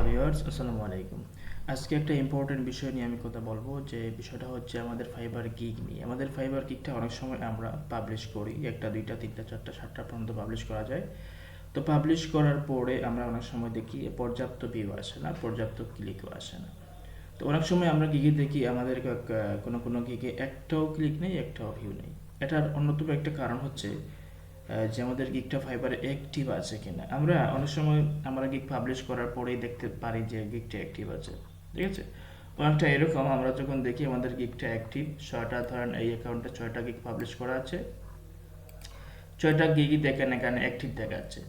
Viewers আসসালামু আলাইকুম। আজকে একটা ইম্পর্টেন্ট বিষয় নিয়ে আমি কথা বলবো, যে বিষয়টা হচ্ছে আমাদের ফাইবার গিগ নিয়ে। আমাদের ফাইবার গিগটা অনেক সময় আমরা পাবলিশ করি, একটা দুইটা তিনটা চারটা সাতটা পর্যন্ত পাবলিশ করা যায়। তো পাবলিশ করার পরে আমরা অনেক সময় দেখি পর্যাপ্ত ভিউ আসে না, পর্যাপ্ত ক্লিকও আসে না। তো অনেক সময় আমরা গিগে দেখি আমাদের কোনো কোনো গিগে একটাও ক্লিক নেই, একটাও ভিউ নেই। এটার অন্যতম একটা কারণ হচ্ছে যে আমাদের গিগটা ফাইবারে অ্যাক্টিভ আছে কিনা। আমরা অনেক সময় আমরা গিগ পাবলিশ করার পরেই দেখতে পারি যে গিগটা অ্যাক্টিভ আছে, ঠিক আছে। অনেকটা এরকম, আমরা যখন দেখি আমাদের গিগটা অ্যাক্টিভ, ছয়টা ধরেন এই অ্যাকাউন্টে ছয়টা গিগ পাবলিশ করা আছে, ছয়টা গিগই দেখেন এখানে অ্যাক্টিভ দেখাচ্ছে,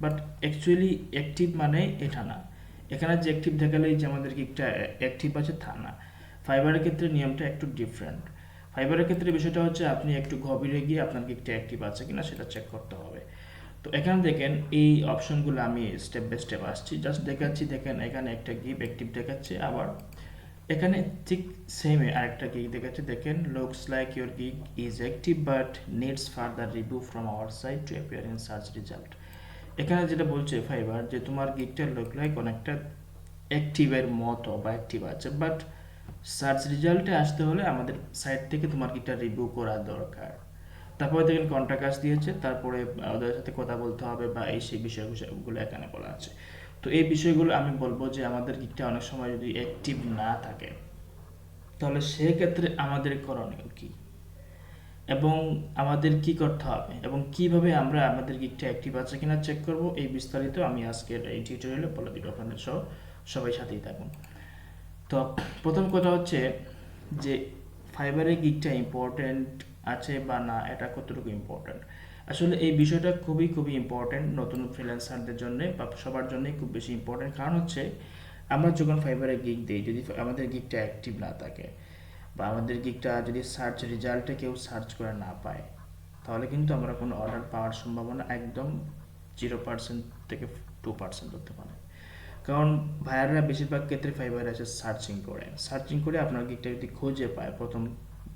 বাট অ্যাকচুয়ালি অ্যাক্টিভ মানে এটা না। এখানে যে অ্যাক্টিভ দেখালেই যে আমাদের গিগটা অ্যাক্টিভ আছে তা না। ফাইবারের ক্ষেত্রে নিয়মটা একটু ডিফারেন্ট। ফাইবারের ক্ষেত্রে বিষয়টা হচ্ছে আপনি একটু গভীরে গিয়ে আপনার গিগটা অ্যাক্টিভ আছে কিনা সেটা চেক করতে হবে। তো এখানে দেখেন এই অপশনগুলো আমি স্টেপ বাই স্টেপ আসছি, জাস্ট দেখাচ্ছি। দেখেন এখানে একটা গিগ অ্যাক্টিভ দেখাচ্ছে, আবার এখানে ঠিক সেমে আরেকটা গিগ দেখাচ্ছে। দেখেন looks like your gig is active but needs further review from our side to appear in search result. এখানে যেটা বলছে ফাইবার, যে তোমার গিগটা লুক লাইক অনেকটা অ্যাক্টিভের মতো বা অ্যাক্টিভ আছে, বাট সার্চ রেজাল্টে আসতে হলে আমাদের সাইট থেকে তোমার গিগটা রিভিউ করা দরকার। তারপরে দেখেন কন্ট্যাক্ট আস দিয়েছে, তারপরে ওদের সাথে কথা বলতে হবে বা এই সেই বিষয়গুলো এখানে বলা আছে। তো এই বিষয়গুলো আমি বলবো যে আমাদের গিগটা অনেক সময় যদি অ্যাক্টিভ না থাকে, তাহলে সেক্ষেত্রে আমাদের করণীয় কি এবং আমাদের কি করতে হবে এবং কিভাবে আমরা আমাদের গিগটা অ্যাক্টিভ আছে কিনা চেক করব, এই বিস্তারিত আমি আজকের এই টিউটোরিয়ালে বলে দিব আপনাদের সহ। সবাই সাথেই থাকুন। তো প্রথম কথা হচ্ছে যে ফাইবারে গিগটা ইম্পর্টেন্ট আছে বা না, এটা কতটুকু ইম্পর্টেন্ট। আসলে এই বিষয়টা খুবই খুবই ইম্পর্টেন্ট নতুন ফ্রিল্যান্সারদের জন্য বা সবার জন্যই খুব বেশি ইম্পর্টেন্ট। কারণ হচ্ছে আমরা যখন ফাইবারে গিগ দিই, যদি আমাদের গিগটা অ্যাক্টিভ না থাকে বা আমাদের গিগটা যদি সার্চ রেজাল্টে কেউ সার্চ করে না পায়, তাহলে কিন্তু আমরা কোনো অর্ডার পাওয়ার সম্ভাবনা একদম 0% থেকে 2% হতে পারে। কারণ ভাইয়াররা বেশিরভাগ ক্ষেত্রে ফাইবার আছে সার্চিং করে আপনার গিগটা যদি খুঁজে পায়, প্রথম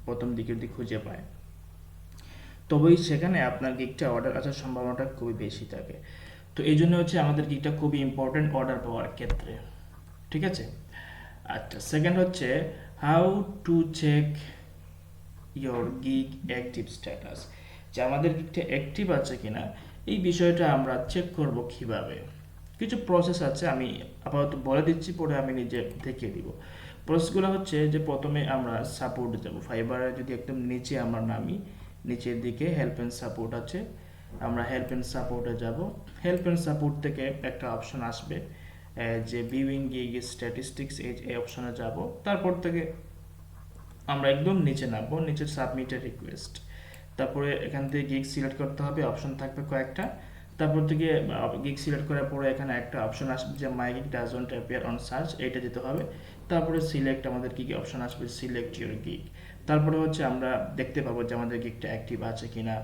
প্রথম দিকে যদি খুঁজে পায়, তবেই সেখানে আপনার গিগটা অর্ডার আসার সম্ভাবনাটা খুবই বেশি থাকে। তো এই জন্য হচ্ছে আমাদের গিগটা খুবই ইম্পর্টেন্ট অর্ডার পাওয়ার ক্ষেত্রে, ঠিক আছে। আচ্ছা, সেকেন্ড হচ্ছে how to check your gig active status, যে আমাদের গিগটা অ্যাক্টিভ আছে কিনা এই বিষয়টা আমরা চেক করব কিভাবে। কিছু প্রসেস আছে, আমি আপাতত বলে দিচ্ছি, পরে আমি নিজে দেখিয়ে দিব। প্রসেসগুলো হচ্ছে যে প্রথমে আমরা সাপোর্ট যাব। ফাইবারে যদি একদম নিচে আমরা নামি, নিচের দিকে হেল্প অ্যান্ড সাপোর্ট আছে, আমরা হেল্প অ্যান্ড সাপোর্টে যাব। হেল্প অ্যান্ড সাপোর্ট থেকে একটা অপশন আসবে যে ভিউইং গিগ স্ট্যাটিস্টিক্স, এই অপশনে যাব। তারপর থেকে আমরা একদম নিচে নামবো, নিচে সাবমিটের রিকোয়েস্ট, তারপরে এখান থেকে গিগ সিলেক্ট করতে হবে, অপশন থাকবে কয়েকটা। তারপর থেকে গিগ সিলেক্ট করার পরে এখানে একটা অপশন আসবে যে মাই gig doesn't appear on search, এইটা দিতে হবে। তারপরে সিলেক্ট, আমাদের কি কি অপশন আসবে, সিলেক্ট ইউর গিগ। তারপরে হচ্ছে আমরা দেখতে পাবো যে আমাদের গিগটা অ্যাক্টিভ আছে কিনা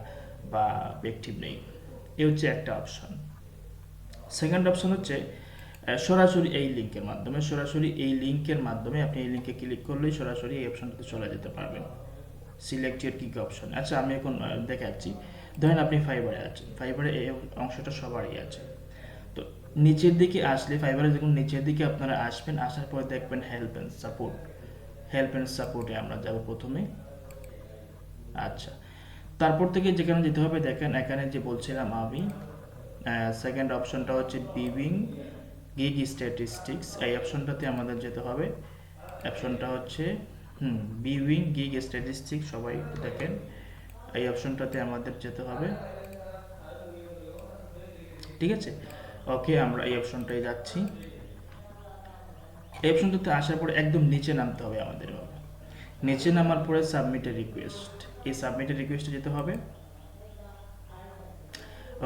বা অ্যাক্টিভ নেই। এ হচ্ছে একটা অপশন। সেকেন্ড অপশন হচ্ছে সরাসরি এই লিঙ্কের মাধ্যমে আপনি এই লিঙ্কে ক্লিক করলেই সরাসরি এই অপশনটাতে চলে যেতে পারবেন, সিলেক্ট ইউর গিগ অপশন। আচ্ছা, আমি এখন দেখাচ্ছি। ধরেন আপনি ফাইবারে আছেন, ফাইবারে এই অংশটা সবারই আছে। তো নিচের দিকে আসলে, ফাইবারে যখন নিচের দিকে আপনারা আসবেন, আসার পর দেখবেন help and support. Help and সাপোর্টে আমরা যাব প্রথমে। আচ্ছা, তারপর থেকে যেখানে যেতে হবে, দেখেন এখানে যে বলছিলাম আমি, সেকেন্ড অপশনটা হচ্ছে ভিউইং গিগ স্ট্যাটিস্টিক্স, এই অপশনটাতে আমাদের যেতে হবে। অপশনটা হচ্ছে ভিউইং গিগ স্ট্যাটিস্টিক্স, সবাই দেখেন এই অপশনটাতে আমাদের যেতে হবে, ঠিক আছে। ওকে, আমরা এই অপশনটায় যাচ্ছি। এই অপশনটাতে আসার পরে একদম নিচে নামতে হবে আমাদের। নিচে নামার পরে সাবমিটের রিকোয়েস্ট, এই সাবমিটের রিকোয়েস্টে যেতে হবে।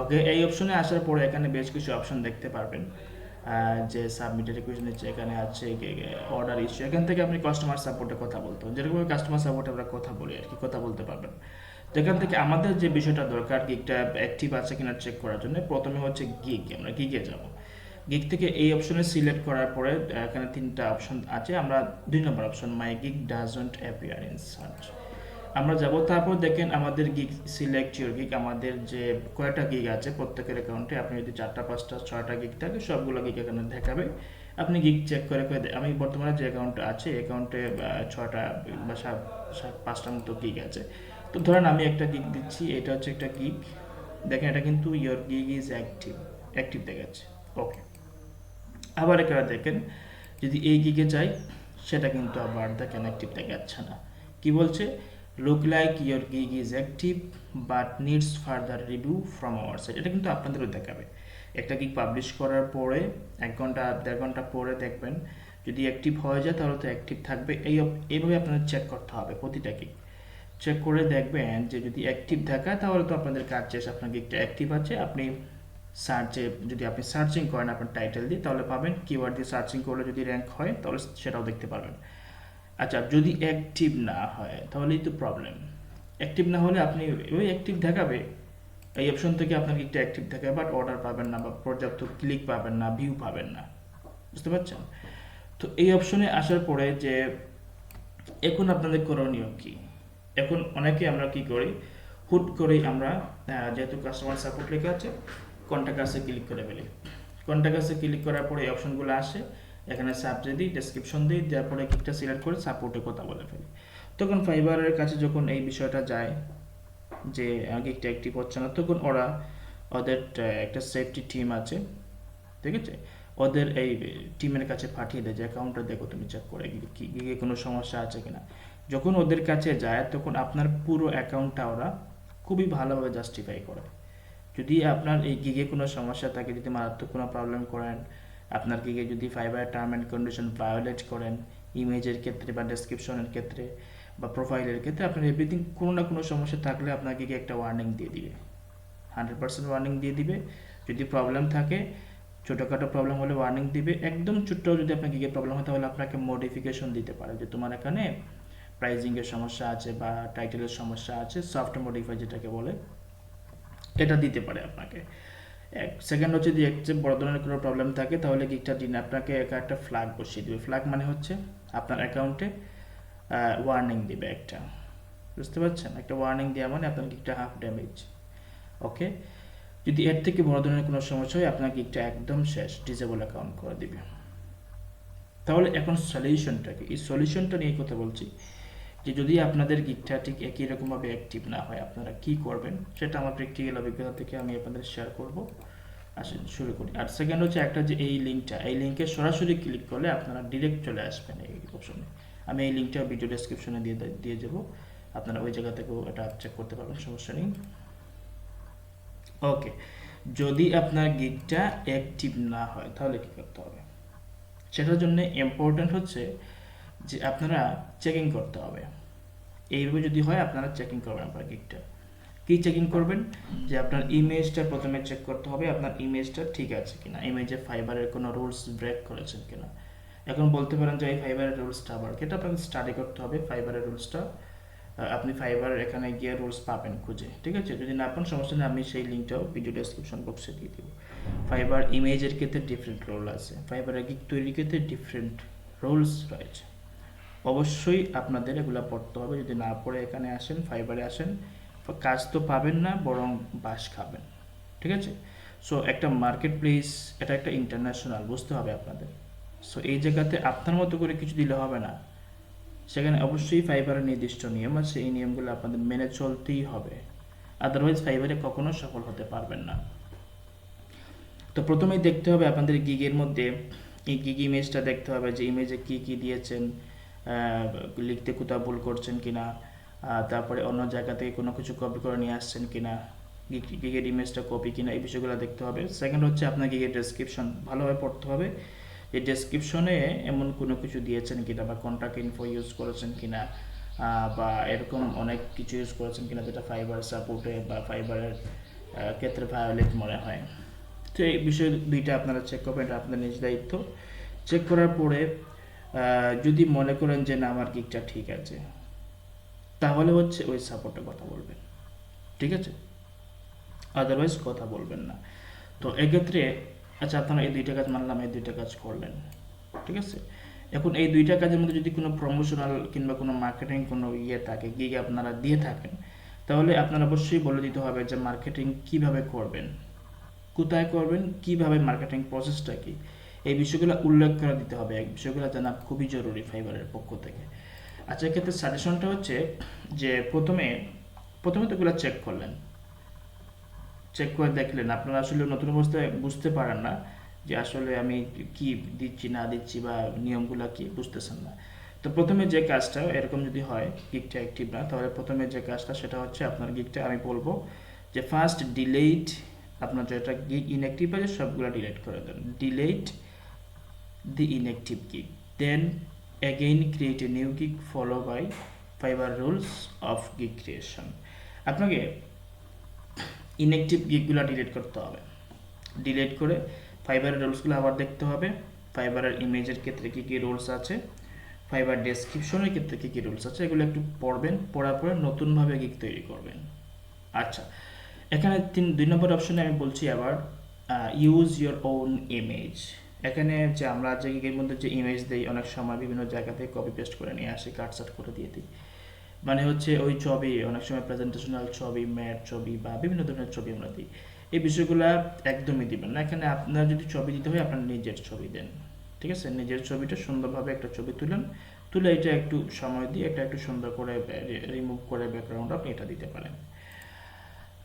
ওকে, এই অপশনে আসার পরে এখানে বেশ কিছু অপশন দেখতে পারবেন, যে সাবমিটের রিকোয়েস্ট নিচ্ছে, এখানে আছে অর্ডার ইস্যু। এখান থেকে আপনি কাস্টমার সাপোর্টে কথা বলতে হবে, যেরকম কাস্টমার সাপোর্টে আমরা কথা বলি আর কি, কথা বলতে পারবেন। যেখান থেকে আমাদের যে বিষয়টা দরকার, গিগটা অ্যাক্টিভ আছে কিনা চেক করার জন্য, প্রথমে হচ্ছে গিগ, আমরা গিগে যাব। গিগ থেকে এই অপশনে সিলেক্ট করার পরে এখানে তিনটা অপশন আছে, আমরা 2 নম্বর option my gig doesn't appear in search, আমরা যাব, তারপর দেখেন আমাদের গিগ, সিলেক্ট ইউর গিগ, আমাদের যে কয়টা গিগ আছে প্রত্যেকের অ্যাকাউন্টে, আপনি যদি 4টা 5টা 6টা গিগ থাকে সবগুলো গিগ এখানে দেখাবে। আপনি গিগ চেক করে করে আমি বর্তমানে যে অ্যাকাউন্টে আছে অ্যাকাউন্টে 6টা বা 5টার মতো গিগ আছে। তো ধরেন আমি একটা গিগ দিচ্ছি, এটা হচ্ছে একটা গিগ, দেখেন এটা কিন্তু your gig is active, active দেখাচ্ছে। ওকে, আবার এখানে দেখেন যদি এই গিগে যাই সেটা কিন্তু আবার দেখেন অ্যাক্টিভ দেখাচ্ছে না। কি বলছে? Look like your gig is active but needs further review from our side. এটা কিন্তু আপনাদেরও দেখাবে। একটা গিগ পাবলিশ করার পরে 1 ঘন্টা 1.5 ঘন্টা পরে দেখবেন যদি অ্যাক্টিভ হয়ে যায় তাহলে তো অ্যাক্টিভ থাকবে। এইভাবে আপনাদের চেক করতে হবে প্রতিটা গিগ। চেক করে দেখবেন যে যদি অ্যাক্টিভ দেখায় তাহলে তো আপনাদের কাজ শেষ, আপনার গিগটা অ্যাক্টিভ আছে। আপনি সার্চে যদি আপনি সার্চিং করেন আপনার টাইটেল দিয়ে তাহলে পাবেন, কিওয়ার্ড দিয়ে সার্চিং করলে যদি র্যাঙ্ক হয় তাহলে সেটাও দেখতে পারবেন। আচ্ছা, যদি অ্যাক্টিভ না হয় তাহলেই তো প্রবলেম। অ্যাক্টিভ না হলে আপনি ওই অ্যাক্টিভ দেখাবে, এই অপশন থেকে আপনার একটা অ্যাক্টিভ দেখাবে, বাট অর্ডার পাবেন না বা পর্যাপ্ত ক্লিক পাবেন না, ভিউ পাবেন না। বুঝতে পারছেন? তো এই অপশনে আসার পরে যে এখন আপনাদের করণীয় কি? এখন অনেকে আমরা কি করি, হুট করেই আমরা যেহেতু কাস্টমার সাপোর্ট লেখা আছে কন্ট্যাক্ট আসে ক্লিক করে ফেলি। কন্ট্যাক্ট আসে ক্লিক করার পরে এই অপশনগুলো আসে, এখানে সাবজেক্ট দিই, ডেসক্রিপশন দিই, দেওয়ার পরে কিকটা সিলেক্ট করে সাপোর্টে কথা বলে ফেলি। তখন ফাইবারের কাছে যখন এই বিষয়টা যায় যে গিকটা অ্যাক্টিভ হচ্ছে না, তখন ওরা ওদের একটা সেফটি টিম আছে, ঠিক আছে, ওদের এই টিমের কাছে পাঠিয়ে দেয় যে অ্যাকাউন্টটা দেখো তুমি চেক করে গিগে কোনো সমস্যা আছে কিনা। যখন ওদের কাছে যায় তখন আপনার পুরো অ্যাকাউন্টটা ওরা খুবই ভালোভাবে জাস্টিফাই করে। যদি আপনার এই গিগে কোনো সমস্যা থাকে, যদি মারাত্মক কোনো প্রবলেম করেন, আপনার গিগে যদি Fiverr term and condition violate করেন, ইমেজের ক্ষেত্রে বা ডেসক্রিপশনের ক্ষেত্রে বা প্রোফাইলের ক্ষেত্রে, আপনার এভরিথিং কোনো না কোনো সমস্যা থাকলে আপনার গিগে একটা ওয়ার্নিং দিয়ে দিবে, 100% ওয়ার্নিং দিয়ে দিবে। যদি প্রবলেম থাকে, ছোটোখাটো প্রবলেম হলে ওয়ার্নিং দিবে, একদম ছোট্ট যদি আপনার গিগে প্রবলেম হয় তাহলে আপনাকে মডিফিকেশন দিতে পারে যে তোমার এখানে প্রাইজিংয়ের সমস্যা আছে বা টাইটেলের সমস্যা আছে, সফট মডিফাই যেটাকে বলে, এটা দিতে পারে আপনাকে। সেকেন্ড হচ্ছে যদি একটু বড় ধরনের কোনো প্রবলেম থাকে তাহলে গিগটা দিন আপনাকে একটা ফ্ল্যাগ বসিয়ে দেবে। ফ্ল্যাগ মানে হচ্ছে আপনার অ্যাকাউন্টে ওয়ার্নিং দিবে একটা, বুঝতে পারছেন? একটা ওয়ার্নিং দেওয়া মানে আপনার গিগটা হাফ ড্যামেজ। ওকে, যদি এর থেকে বড় ধরনের কোনো সমস্যা হয় আপনার গিগটা একদম শেষ, ডিসেবল অ্যাকাউন্ট করে দিবে। তাহলে এখন সলিউশনটা কি? এই সলিউশনটা নিয়ে কথা বলছি যে যদি আপনাদের গিগটা ঠিক একই রকমভাবে অ্যাক্টিভ না হয় আপনারা কি করবেন, সেটা আমার প্র্যাকটিক্যাল অভিজ্ঞতা থেকে আমি আপনাদের শেয়ার করব। আসেন শুরু করি। আর সেকেন্ড হচ্ছে একটা যে এই লিঙ্কটা, এই লিঙ্কে সরাসরি ক্লিক করলে আপনারা ডিরেক্ট চলে আসবেন এই অপশনে। আমি এই লিঙ্কটা ভিডিও ডেসক্রিপশনে দিয়ে দেবো, আপনারা ওই জায়গা থেকেও এটা চেক করতে পারবেন, সমস্যা নেই। ওকে, যদি আপনার গিগটা অ্যাক্টিভ না হয় তাহলে কি করতে হবে? সেটার জন্য ইম্পর্টেন্ট হচ্ছে যে আপনারা চেকিং করতে হবে। এইভাবে যদি হয় আপনারা চেকিং করবেন আপনার গিগটা। কি চেকিং করবেন? যে আপনার ইমেজটা প্রথমে চেক করতে হবে, আপনার ইমেজটা ঠিক আছে কিনা, ইমেজে ফাইবারের কোনো রুলস ব্রেক করেছেন কিনা। এখন বলতে পারেন যে এই ফাইবারের রুলসটা আবার কি, এটা আপনাকে স্টাডি করতে হবে ফাইবারের রুলসটা। আপনি ফাইবার এখানে গিয়ে রুলস পাবেন খুঁজে, ঠিক আছে? যদি না পান সমস্যা নেই, আমি সেই লিঙ্কটাও ভিডিও ডেসক্রিপশন বক্সে দিয়ে দেবো। ফাইবার ইমেজের ক্ষেত্রে ডিফারেন্ট রোল আছে, ফাইবারের গিগ তৈরির ক্ষেত্রে ডিফারেন্ট রুলস রয়েছে। অবশ্যই আপনাদের এগুলো পড়তে হবে। যদি না পড়ে এখানে আসেন, ফাইবারে আসেন, কাজ তো পাবেন না, বরং বাস খাবেন, ঠিক আছে? সো একটা মার্কেট প্লেস, এটা একটা ইন্টারন্যাশনাল, বুঝতে হবে আপনাদের। সো এই জায়গাতে আপনার মতো করে কিছু দিলে হবে না, সেখানে অবশ্যই ফাইবারের নির্দিষ্ট নিয়ম আছে, এই নিয়মগুলো আপনাদের মেনে চলতেই হবে, আদারওয়াইজ ফাইবারে কখনো সফল হতে পারবেন না। তো প্রথমেই দেখতে হবে আপনাদের গিগের মধ্যে এই গিগ ইমেজটা দেখতে হবে যে ইমেজে কি কি দিয়েছেন, লিখতে কোথাও ভুল করছেন কিনা, তারপরে অন্য জায়গা থেকে কোনো কিছু কপি করে নিয়ে আসছেন কিনা, গিগের ইমেজটা কপি কিনা, এই বিষয়গুলো দেখতে হবে। সেকেন্ড হচ্ছে আপনার গিগের ডেসক্রিপশন ভালোভাবে পড়তে হবে, এই ডেসক্রিপশনে এমন কোনো কিছু দিয়েছেন কিনা বা কন্ট্যাক্ট ইনফো ইউজ করেছেন কিনা, বা এরকম অনেক কিছু ইউজ করেছেন কিনা যেটা ফাইবার সাপোর্টে বা ফাইবারের ক্ষেত্রে ভায়োলেট মনে হয়। তো এই বিষয় দুইটা আপনারা চেক করবেন, এটা আপনাদের নিজ দায়িত্ব। চেক করার পরে যদি মনে করেন যে না আমার গিগটা ঠিক আছে, তাহলে হচ্ছে ওই সাপোর্টে কথা বলবেন, ঠিক আছে? আদারওয়াইজ কথা বলবেন না। তো এক্ষেত্রে আচ্ছা আপনারা এই দুইটা কাজ মানলাম, এই দুইটা কাজ করলেন, ঠিক আছে? এখন এই দুইটা কাজের মধ্যে যদি কোনো প্রমোশনাল কিংবা কোনো মার্কেটিং কোনো থাকে, গিগ আপনারা দিয়ে থাকেন, তাহলে আপনার অবশ্যই বলে দিতে হবে যে মার্কেটিং কিভাবে করবেন, কোথায় করবেন, কিভাবে মার্কেটিং প্রসেসটা কি, এই বিষয়গুলো উল্লেখ করে দিতে হবে। এই বিষয়গুলো জানা খুবই জরুরি ফাইবারের পক্ষ থেকে। আচ্ছা, এক্ষেত্রে সাজেশনটা হচ্ছে যে প্রথমে প্রথমে তো এগুলো চেক করলেন, চেক করে দেখলেন, আপনারা আসলে নতুন অবস্থায় বুঝতে পারেন না যে আসলে আমি কি দিচ্ছি না দিচ্ছি বা নিয়মগুলো কি বুঝতেছেন না। তো প্রথমে যে কাজটা এরকম যদি হয় গিগটা অ্যাক্টিভ না, তাহলে প্রথমে যে কাজটা সেটা হচ্ছে আপনার গিগটা আমি বলবো যে ফার্স্ট ডিলেট, আপনার যেটা গিগ ইনঅ্যাক্টিভ আছে সবগুলো ডিলিট করে দেন, delete the inactive gig, then again create a new gig followed by Fiverr rules of gig creation। আপনাকে ইনঅ্যাক্টিভ গিগগুলো ডিলিট করতে হবে, ডিলিট করে ফাইবারের রুলসগুলো আবার দেখতে হবে, ফাইবারের ইমেজের ক্ষেত্রে কী কী রুলস আছে, ফাইবার ডেসক্রিপশনের ক্ষেত্রে কী কী রুলস আছে, এগুলো একটু পড়বেন, পড়ার পরে নতুনভাবে গিগ তৈরি করবেন। আচ্ছা, এখানে 2 নম্বর অপশনে আমি বলছি আবার ইউজ ইউর ওন ইমেজ। এখানে যে আমরা যে গিগের মধ্যে যে ইমেজ দিই অনেক সময় বিভিন্ন জায়গা থেকে কপি পেস্ট করে নিয়ে আসি, কাটসাট করে দিয়ে দিই, মানে হচ্ছে ওই ছবি অনেক সময় প্রেজেন্টেশনাল ছবি, ম্যাট ছবি বা বিভিন্ন ধরনের ছবি আমরা দিই, এই বিষয়গুলো একদমই দিবেন না। এখানে আপনার যদি ছবি দিতে হয় আপনার নিজের ছবি দেন, ঠিক আছে, নিজের ছবিটা সুন্দরভাবে একটা ছবি তুলেন, তুলে এটা একটু সময় দিয়ে এটা একটু সুন্দর করে রিমুভ করে ব্যাকগ্রাউন্ড আপনি এটা দিতে পারেন।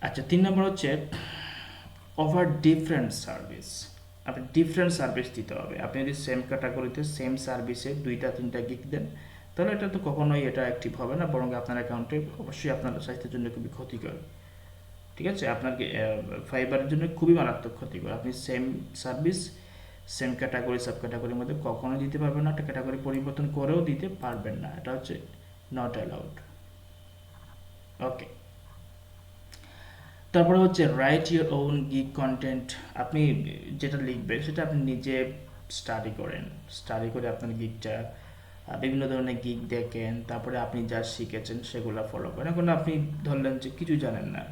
আচ্ছা, 3 নম্বর হচ্ছে অফার ডিফারেন্ট সার্ভিস। আপনি ডিফারেন্ট সার্ভিস দিতে হবে। আপনি যদি সেম ক্যাটাগরিতে সেম সার্ভিসে 2-3টা গিগ দেন, তাহলে এটা তো কখনোই এটা অ্যাক্টিভ হবে না, বরং আপনার অ্যাকাউন্টে অবশ্যই আপনার স্বাস্থ্যের জন্য খুবই ক্ষতিকর। ঠিক আছে, আপনার ফাইবারের জন্য খুবই মারাত্মক ক্ষতিকর। আপনি same service same category sub ক্যাটাগরির মধ্যে কখনোই দিতে পারবেন না, একটা ক্যাটাগরি পরিবর্তন করেও দিতে পারবেন না, এটা হচ্ছে নট অ্যালাউড। ওকে, তারপরে হচ্ছে right your own gig content. আপনি যেটা লিখবেন সেটা আপনি নিজে স্টাডি করেন, স্টাডি করে আপনার গিগটা বিভিন্ন ধরনের গিগ দেখেন, তারপরে আপনি যা শিখেছেন সেগুলো ফলো করেন। এখন আপনি ধরলেন যে কিছু জানেন না,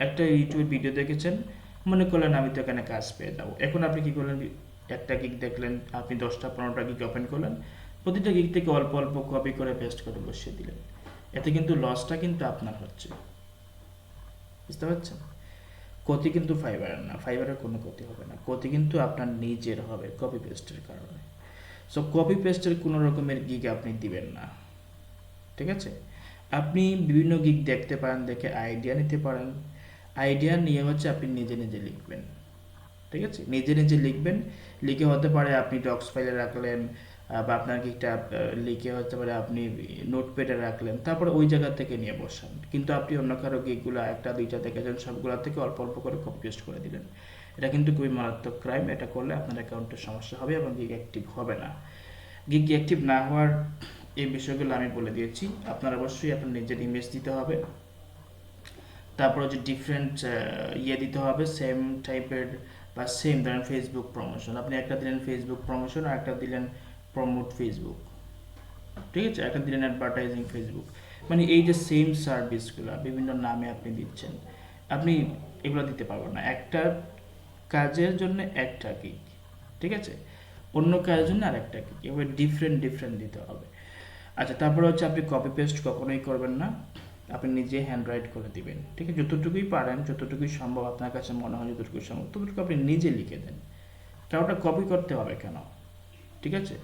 একটা ইউটিউব ভিডিও দেখেছেন, মনে করলেন আমি তো এখানে কাজ পেয়ে যাবো, এখন আপনি কি করলেন, একটা গিগ দেখলেন, আপনি 10টা-15টা গিগ ওপেন করলেন, প্রতিটা গিগ থেকে অল্প অল্প কপি করে পেস্ট করে বসিয়ে দিলেন, এতে কিন্তু লসটা কিন্তু আপনার হচ্ছে, বুঝতে পারছেন? ক্ষতি কিন্তু ফাইবারের না, ফাইবারের কোনো ক্ষতি হবে না, ক্ষতি কিন্তু আপনার নিজের হবে কপি পেস্টের কারণে। সো কপি পেস্টের কোনো রকমের গিগ আপনি দিবেন না, ঠিক আছে? আপনি বিভিন্ন গিগ দেখতে পারেন, দেখে আইডিয়া নিতে পারেন, আইডিয়া নিয়ে হচ্ছে আপনি নিজে নিজে লিখবেন, ঠিক আছে, নিজে নিজে লিখবেন, লিখে হতে পারে আপনি ডক্স ফাইলে রাখলেন, বা আপনার গিকটা লিখে হতে পারে আপনি নোটপ্যাডে রাখলেন, তারপরে ওই জায়গা থেকে নিয়ে বসান, কিন্তু আপনি অন্য কারো গিকগুলো 1টা 2টা দেখেছেন সবগুলো থেকে অল্প অল্প করে কপি পেস্ট করে দিলেন, এটা কিন্তু খুবই মারাত্মক ক্রাইম। এটা করলে আপনার অ্যাকাউন্টের সমস্যা হবে এবং গিগ অ্যাক্টিভ হবে না। গিগ অ্যাক্টিভ না হওয়ার এই বিষয়গুলো আমি বলে দিয়েছি। আপনার অবশ্যই আপনার নিজের ইমেজ দিতে হবে, তারপর হচ্ছে ডিফারেন্ট দিতে হবে, সেম টাইপের বা সেম ধরেন ফেসবুক প্রমোশন, আপনি একটা দিলেন ফেসবুক প্রমোশন আর একটা দিলেন প্রমোট ফেসবুক, ঠিক আছে, একটা দিলেন অ্যাডভার্টাইজিং ফেসবুক, মানে এই যে সেম সার্ভিসগুলো বিভিন্ন নামে আপনি দিচ্ছেন, আপনি এগুলো দিতে পারবেন না। একটা কাজের জন্য একটা গিগ, ঠিক আছে, অন্য কাজের জন্য আরেকটা গিগ, এভাবে ডিফারেন্ট ডিফারেন্ট দিতে হবে। আচ্ছা, তারপরে হচ্ছে আপনি কপি পেস্ট কখনোই করবেন না, আপনি নিজে হ্যান্ড রাইট করে দিবেন, ঠিক আছে, যতটুকুই পারেন যতটুকুই সম্ভব আপনার কাছে মনে হয় যতটুকু সম্ভব ততটুকু আপনি নিজে লিখে দেন, কারোটা কপি করতে হবে কেন, ঠিক আছে,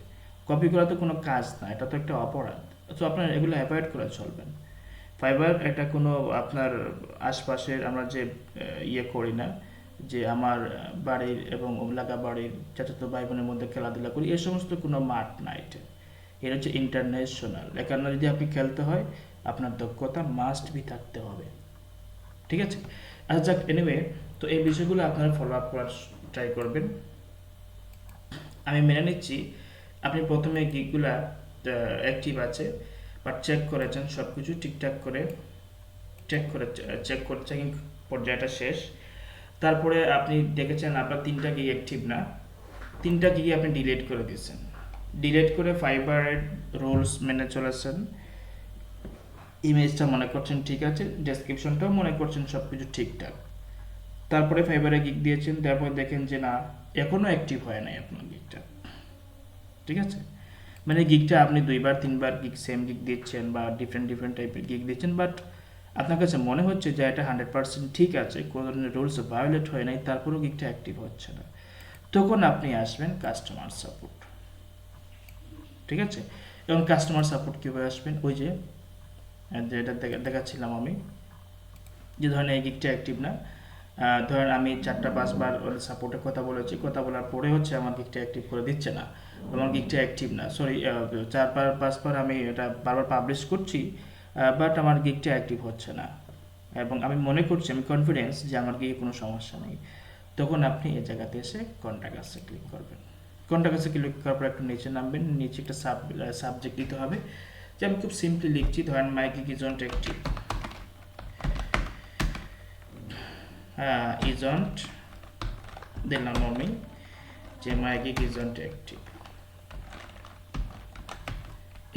কপি করা তো কোনো কাজ না, এটা তো একটা অপরাধ, তো আপনার এগুলো অ্যাভয়েড করে চলবেন। ফাইবার এটা কোনো আপনার আশপাশের আমরা যে করি না, যে আমার বাড়ির এবং এলাকা বাড়ির চাচাতো ভাই বোনের মধ্যে খেলাধুলা করি, এই সমস্ত কোনো মাঠ না, এটা হচ্ছে ইন্টারন্যাশনাল, এখানে যদি আপনি খেলতে হয় আপনার দক্ষতা মাস্ট বি থাকতে হবে, ঠিক আছে। আচ্ছা যাক, এনিওয়ে, তো এই বিষয়গুলো আপনারা ফলো আপ করার ট্রাই করবেন। আমি মেনে নিচ্ছি আপনি প্রথমে গিকগুলা অ্যাক্টিভ আছে বা চেক করেছেন, সব কিছু ঠিকঠাক করে চেক করে চেকিং পর্যায়টা শেষ, তারপরে আপনি দেখেছেন আপনার 3টা গিগ অ্যাক্টিভ না, 3টা গিগ আপনি ডিলিট করে দিয়েছেন, ডিলিট করে ফাইবারের রুলস মেনে চলেছেন, ইমেজটা মনে করছেন ঠিক আছে, ডেসক্রিপশনটাও মনে করছেন সব কিছু ঠিকঠাক, তারপরে ফাইবারে গিগ দিয়েছেন, তারপর দেখেন যে না এখনও অ্যাক্টিভ হয় নাই আপনার গিগটা, ঠিক আছে, মানে গিগটা আপনি 2 বার 3 বার সেম গিগ দিচ্ছেন বা ডিফারেন্ট ডিফারেন্ট টাইপের গিগ দিচ্ছেন, বাট আপনার কাছে মনে হচ্ছে যে এটা 100% ঠিক আছে, কোনো ধরনের রুলস ভায়োলেট হয় নাই, তারপরেও গিগটা অ্যাক্টিভ হচ্ছে না, তখন আপনি আসবেন কাস্টমার সাপোর্ট। ঠিক আছে? এবং কাস্টমার সাপোর্ট কীভাবে আসবেন, ওই যে যেটা দেখাচ্ছিলাম আমি, যে ধরেন এই গিগটা অ্যাক্টিভ না, ধরেন আমি 4-5 বার সাপোর্টের কথা বলেছি, কথা বলার পরে হচ্ছে আমার গিগটা অ্যাক্টিভ করে দিচ্ছে না, আমার গিগটা অ্যাক্টিভ না, সরি 4-5 বার আমি এটা বারবার পাবলিশ করছি, বাট আমার গিগটা অ্যাক্টিভ হচ্ছে না, এবং আমি মনে করছি, আমি কনফিডেন্স যে আমার গিগে কোনো সমস্যা নেই, তখন আপনি এই জায়গাতে এসে কন্ট্যাক্ট আসে ক্লিক করবেন। কন্ট্যাক্ট আসে ক্লিক করার পর একটু নিচে নামবেন, নিচে একটা সাবজেক্ট দিতে হবে, যে আমি খুব সিম্পলি লিখছি, ধরেন my gig is not active, isn't দিলাম আমি যে মাই গিগ isn't অ্যাক্টিভ,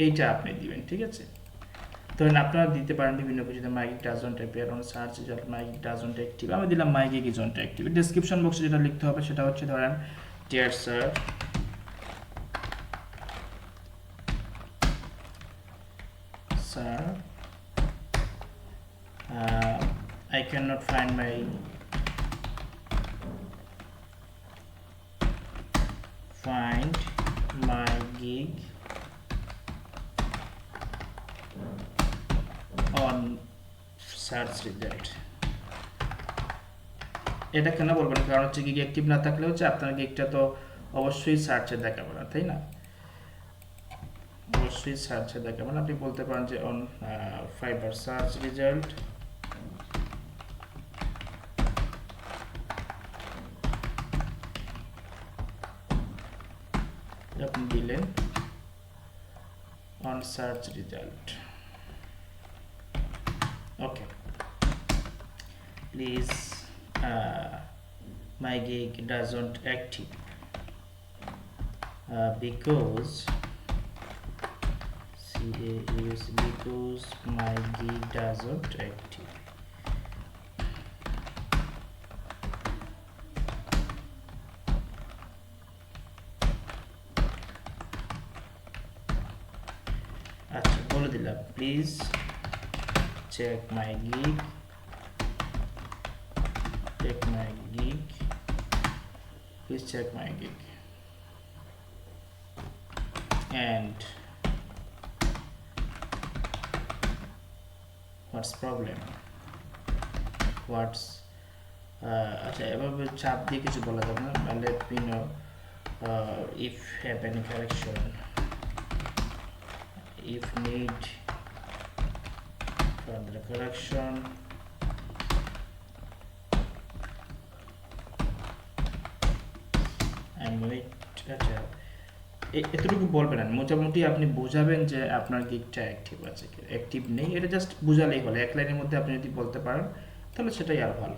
এইটা আপনি দিবেন। ঠিক আছে? ধরেন আপনারা দিতে পারেন বিভিন্ন কিছুতে মাই gig doesn't appear on search result, my gig doesn't active, আমি দিলাম my gig isn't active. Description বক্সে যেটা লিখতে হবে সেটা হচ্ছে ধরেন dear sir I cannot find my gig on search result। এটা কেন বলবেন, কারণ হচ্ছে গিগ অ্যাক্টিভ না থাকলে হচ্ছে আপনার গিগটা তো অবশ্যই সার্চে দেখাবে না, তাই না? অবশ্যই সার্চে দেখাবে না। আপনি বলতে পারেন যে অন ফাইবার সার্চ রেজাল্ট, আপনি দিলেন on search result, okay, please my gig doesn't active because because my gig doesn't active। আচ্ছা, বলে দিলাম please check my gig, please check my gig and what's problem, what's আচ্ছা, এভাবে চাপ দিয়ে কিছু বলা যাবে না, let me know if have any correction, if need further correction, and wait। আচ্ছা, এতটুকু বলবেন না, মোটামুটি আপনি বোঝাবেন যে আপনার গিগটা অ্যাক্টিভ আছে কি অ্যাক্টিভ নেই, এটা জাস্ট বোঝালেই হলো। এক লাইনের মধ্যে আপনি যদি বলতে পারেন তাহলে সেটাই আর ভালো।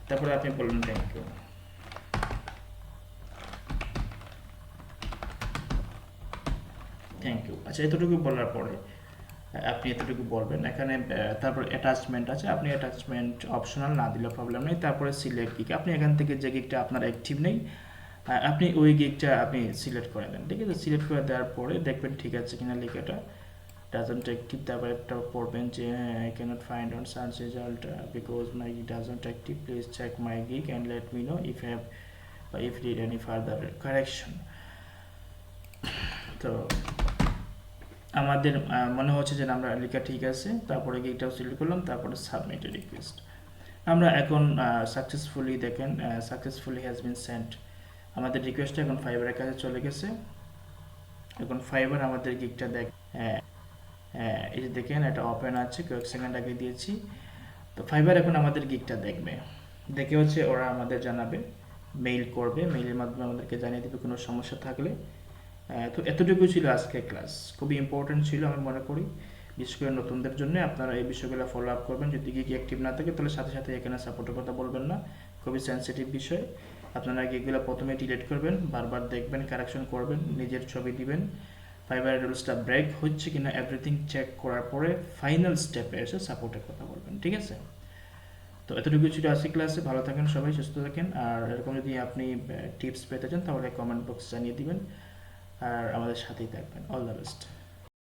তারপরে আপনি বলবেন থ্যাংক ইউ, থ্যাংক ইউ। আচ্ছা, এতটুকু বলার পরে আপনি এতটুকু বলবেন, এখানে তারপর অ্যাটাচমেন্ট আছে, আপনি অ্যাটাচমেন্ট অপশনাল না দিলে প্রবলেম নেই। তারপরে সিলেক্ট গিগ, আপনি এখান থেকে যে গিগটা আপনার অ্যাক্টিভ নেই আপনি ওই গিগটা আপনি সিলেক্ট করে দেন। ঠিক আছে? সিলেক্ট করে দেওয়ার পরে দেখবেন ঠিক আছে কিনা লেখাটা ডাজন্ট অ্যাক্টিভ, তারপরে একটা পড়বেন যে I cannot find on search result because my gig doesn't active, please check my gig and let me know if have বা if need any further correction. তো আমাদের মনে হচ্ছে যে আমরা লেখা ঠিক আছে, তারপরে গিগটাও সিলেক্ট করলাম, তারপরে সাবমিট রিকোয়েস্ট। আমরা এখন সাকসেসফুলি দেখেন সাকসেসফুলি হ্যাজ বিন সেন্ট, আমাদের রিকোয়েস্টটা এখন ফাইবারের কাছে চলে গেছে। এখন ফাইবার আমাদের গিগটা দেখ, এই যে দেখেন এটা ওপেন আছে, কয়েক সেকেন্ড আগে দিয়েছি। তো ফাইবার এখন আমাদের গিগটা দেখবে, দেখে হচ্ছে ওরা আমাদের জানাবে, মেইল করবে, মেইলের মাধ্যমে আমাদেরকে জানিয়ে দেবে কোনো সমস্যা থাকলে। তো এতটুকু ছিল আজকের ক্লাস, খুবই ইম্পর্টেন্ট ছিল আমি মনে করি, বিশেষ করে নতুনদের জন্য। আপনারা এই বিষয়গুলো ফলো আপ করবেন, যদি গিগ অ্যাক্টিভ না থাকে তাহলে সাথে সাথে এখানে সাপোর্টের কথা বলবেন না, খুবই সেন্সিটিভ বিষয়। আপনারা গিগগুলো প্রথমে ডিলিট করবেন, বারবার দেখবেন, কারেকশন করবেন, নিজের ছবি দিবেন, ফাইবারের রুলসটা ব্রেক হচ্ছে কিনা এভরিথিং চেক করার পরে ফাইনাল স্টেপে এসে সাপোর্টের কথা বলবেন। ঠিক আছে? তো এতটুকু ছিল আজকের ক্লাসে। ভালো থাকেন সবাই, সুস্থ থাকেন। আর এরকম যদি আপনি টিপস পেতে চান তাহলে কমেন্ট বক্সে জানিয়ে দিবেন। আর আমাদের সাথেই থাকবেন। All the best.